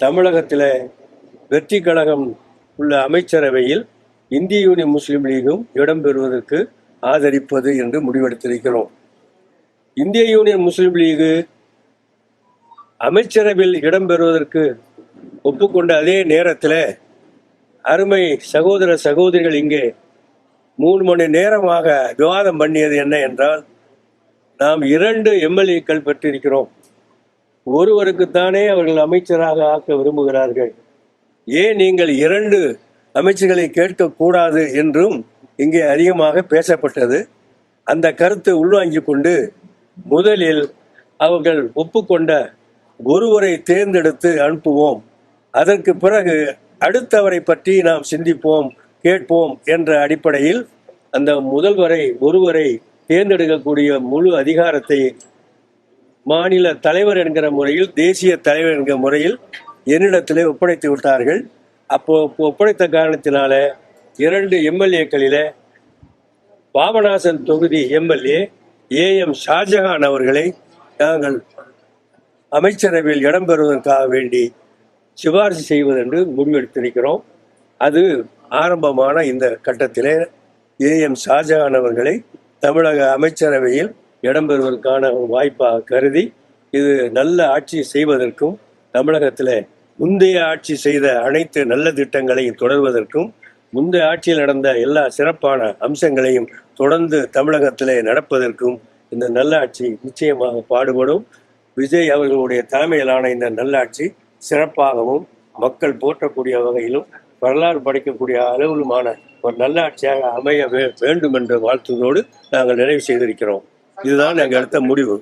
தமிழகத்தில் வெற்றி கழகம் உள்ள அமைச்சரவையில் இந்திய யூனியன் முஸ்லீம் லீகும் இடம்பெறுவதற்கு ஆதரிப்பது என்று முடிவெடுத்திருக்கிறோம். இந்திய யூனியன் முஸ்லீம் லீகு அமைச்சரவையில் இடம்பெறுவதற்கு ஒப்புக்கொண்ட அதே நேரத்தில் அருமை சகோதர சகோதரிகள் இங்கே 3 மணி நேரமாக விவாதம் பண்ணியது என்ன என்றால், நாம் 2 எம்எல்ஏக்கள் பெற்றிருக்கிறோம். ஒருவருக்குத்தானே அவர்கள் அமைச்சராக ஆக்க விரும்புகிறார்கள். ஏன் நீங்கள் 2 அமைச்சர்களை கேட்கக்கூடாது என்றும் இங்கே அதிகமாக பேசப்பட்டது. அந்த கருத்தை உள்வாங்கிக் கொண்டு முதலில் அவர்கள் ஒப்புக்கொண்ட ஒருவரை தேர்ந்தெடுத்து அனுப்புவோம், அதற்கு பிறகு அடுத்தவரை பற்றி நாம் சிந்திப்போம், கேட்போம் என்ற அடிப்படையில் அந்த ஒருவரை தேர்ந்தெடுக்கக்கூடிய முழு அதிகாரத்தை மாநில தலைவர் என்கிற முறையில், தேசிய தலைவர் என்கிற முறையில் என்னிடத்திலே ஒப்படைத்து விட்டார்கள். அப்போ ஒப்படைத்த காரணத்தினால 2 எம்எல்ஏக்களில பாபநாசன் தொகுதி எம்எல்ஏ AM ஷாஜஹான் அவர்களை நாங்கள் அமைச்சரவையில் இடம்பெறுவதற்காக வேண்டி சிபாரிசு செய்வதென்று முடிவெடுத்திருக்கிறோம். அது ஆரம்பமான இந்த கட்டத்திலே AM ஷாஜஹான் அவர்களை தமிழக அமைச்சரவையில் இடம்பெறுவதற்கான வாய்ப்பாக கருதி, இது நல்ல ஆட்சி செய்வதற்கும் தமிழகத்தில் முந்தைய ஆட்சி செய்த அனைத்து நல்ல திட்டங்களையும் தொடர்வதற்கும், முந்தைய ஆட்சியில் நடந்த எல்லா சிறப்பான அம்சங்களையும் தொடர்ந்து தமிழகத்திலே நடப்பதற்கும் இந்த நல்லாட்சி நிச்சயமாக பாடுபடும். விஜய் அவர்களுடைய தலைமையிலான இந்த நல்லாட்சி சிறப்பாகவும் மக்கள் போற்றக்கூடிய வகையிலும் வரலாறு படைக்கக்கூடிய அளவிலுமான ஒரு நல்லாட்சியாக அமைய வேண்டும் என்ற வாழ்த்துதோடு நாங்கள் நிறைவு செய்திருக்கிறோம். இதுதான் நாங்கள் எடுத்த முடிவு.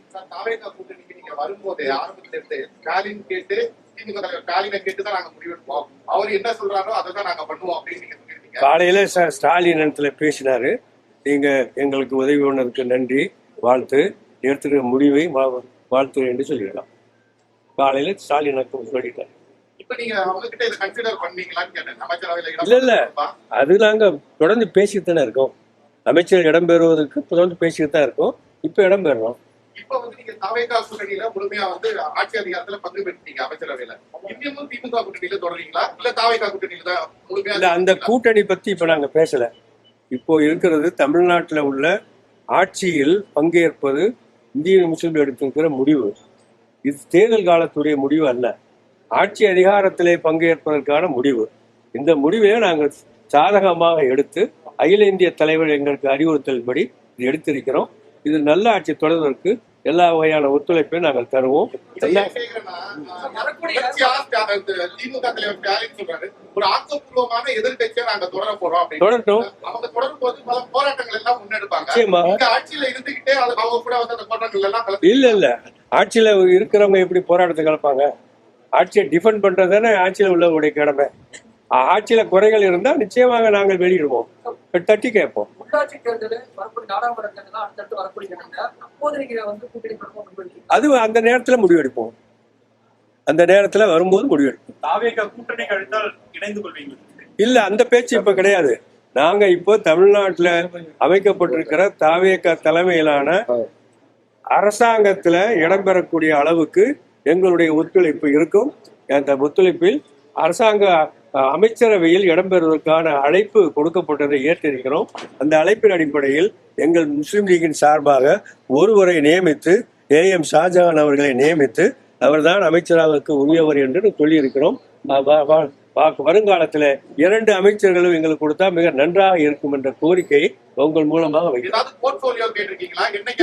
காலையில ஸ்டாலின் இடத்துல பேசினாரு, நீங்க எங்களுக்கு உதவி பண்ணதுக்கு நன்றி, வாழ்த்து, எடுத்துக்கிற முடிவை வாழ்த்து என்று சொல்லிடலாம். காலையில ஸ்டாலின் சொல்லிட்டார். இல்ல அது நாங்க தொடர்ந்து பேசிட்டு தானே இருக்கோம். அமைச்சர் இடம்பெறுவதற்கு தொடர்ந்து பேசிட்டு தான் இருக்கோம். இப்ப இடம்பெறோம். அந்த கூட்டணி பத்தி இப்ப நாங்க பேசல. இப்போ இருக்கிறது தமிழ்நாட்டில் உள்ள ஆட்சியில் பங்கேற்பது இந்திய முஸ்லீம் எடுத்திருக்கிற முடிவு. இது தேர்தல் காலத்துடைய முடிவு அல்ல, ஆட்சி அதிகாரத்திலே பங்கேற்பதற்கான முடிவு. இந்த முடிவை நாங்கள் சாதகமாக எடுத்து அகில இந்திய தலைவர் எங்களுக்கு அறிவுறுத்தல்படி இது எடுத்திருக்கிறோம். இது நல்ல ஆட்சி தொடர்வதற்கு எல்லா வகையான ஒத்துழைப்பையும் நாங்கள் தருவோம். தொடரட்டும். இல்ல ஆட்சியில இருக்கிறவங்க எப்படி போராட்டத்தை கலப்பாங்க? ஆட்சியை டிஃபெண்ட் பண்றதுதானே ஆட்சியில உள்ளவருடைய கடமை. ஆட்சியில குறைகள் இருந்தா நிச்சயமாக நாங்கள் வெளியிடுவோம், தட்டி கேட்போம். அது அந்த நேரத்துல முடிவெடுப்போம். அந்த நேரத்துல வரும்போது முடிவெடுப்போம். இல்ல அந்த பேச்சு இப்ப கிடையாது. நாங்க இப்போ தமிழ்நாட்டுல அமைக்கப்பட்டிருக்கிற தாவேக தலைமையிலான அரசாங்கத்துல இடம்பெறக்கூடிய அளவுக்கு எங்களுடைய ஒத்துழைப்பு இருக்கும். அந்த ஒத்துழைப்பில் அரசாங்க அமைச்சரவையில் இடம்பெறுவதற்கான அழைப்பு கொடுக்கப்பட்டதை ஏற்றிருக்கிறோம். அந்த அழைப்பின் அடிப்படையில் எங்கள் முஸ்லீம் லீகின் சார்பாக ஒருவரை நியமித்து, AM ஷாஜஹான் அவர்களை நியமித்து அவர்தான் அமைச்சராக உரியவர் என்று சொல்லியிருக்கிறோம். வருங்காலத்தில் 2 அமைச்சர்களும் எங்களுக்கு கொடுத்தா மிக நன்றாக இருக்கும் என்ற கோரிக்கையை உங்கள் மூலமாக வைக்கிறோம்.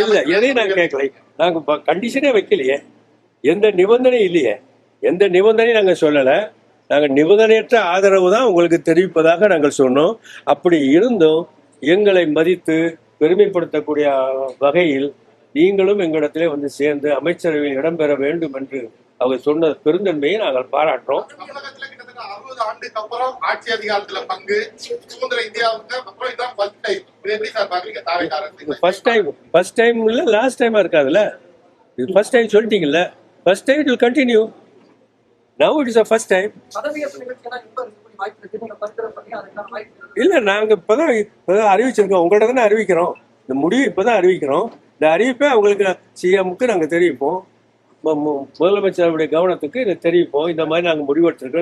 இல்ல, எதையும் நாங்க கேட்கலை. நாங்க கண்டிஷனே வைக்கலையே, எந்த நிபந்தனை இல்லையே, எந்த நிபந்தனையும் நாங்க சொல்லல. நாங்கள் நிபந்தனையற்ற ஆதரவு தான் உங்களுக்கு தெரிவிப்பதாக நாங்கள் சொன்னோம். அப்படி இருந்தும் எங்களை மதித்து பெருமைப்படுத்தக்கூடிய வகையில் நீங்களும் எங்களிடத்திலே வந்து சேர்ந்து அமைச்சரவையில் இடம்பெற வேண்டும் என்று அவர் சொன்ன பெருந்தன்மையை நாங்கள் பாராட்டுறோம். ஃபர்ஸ்ட் டைம் இல்ல, லாஸ்ட் டைமா இருக்காதுல்ல. இது ஃபர்ஸ்ட் டைம் சொல்லிட்டீங்கல்ல, first time it will continue. Now it is the first time. இல்ல, நாங்க இப்பதான் அறிவிச்சிருக்கோம். உங்கள்ட்ட தானே அறிவிக்கிறோம். இந்த முடிவு இப்பதான் அறிவிக்கிறோம். இந்த அறிவிப்பை அவங்களுக்கு CMக்கு நாங்க தெரிவிப்போம். முதலமைச்சருடைய கவனத்துக்கு இதை தெரிவிப்போம். இந்த மாதிரி நாங்கள் முடிவெடுத்திருக்கோம்.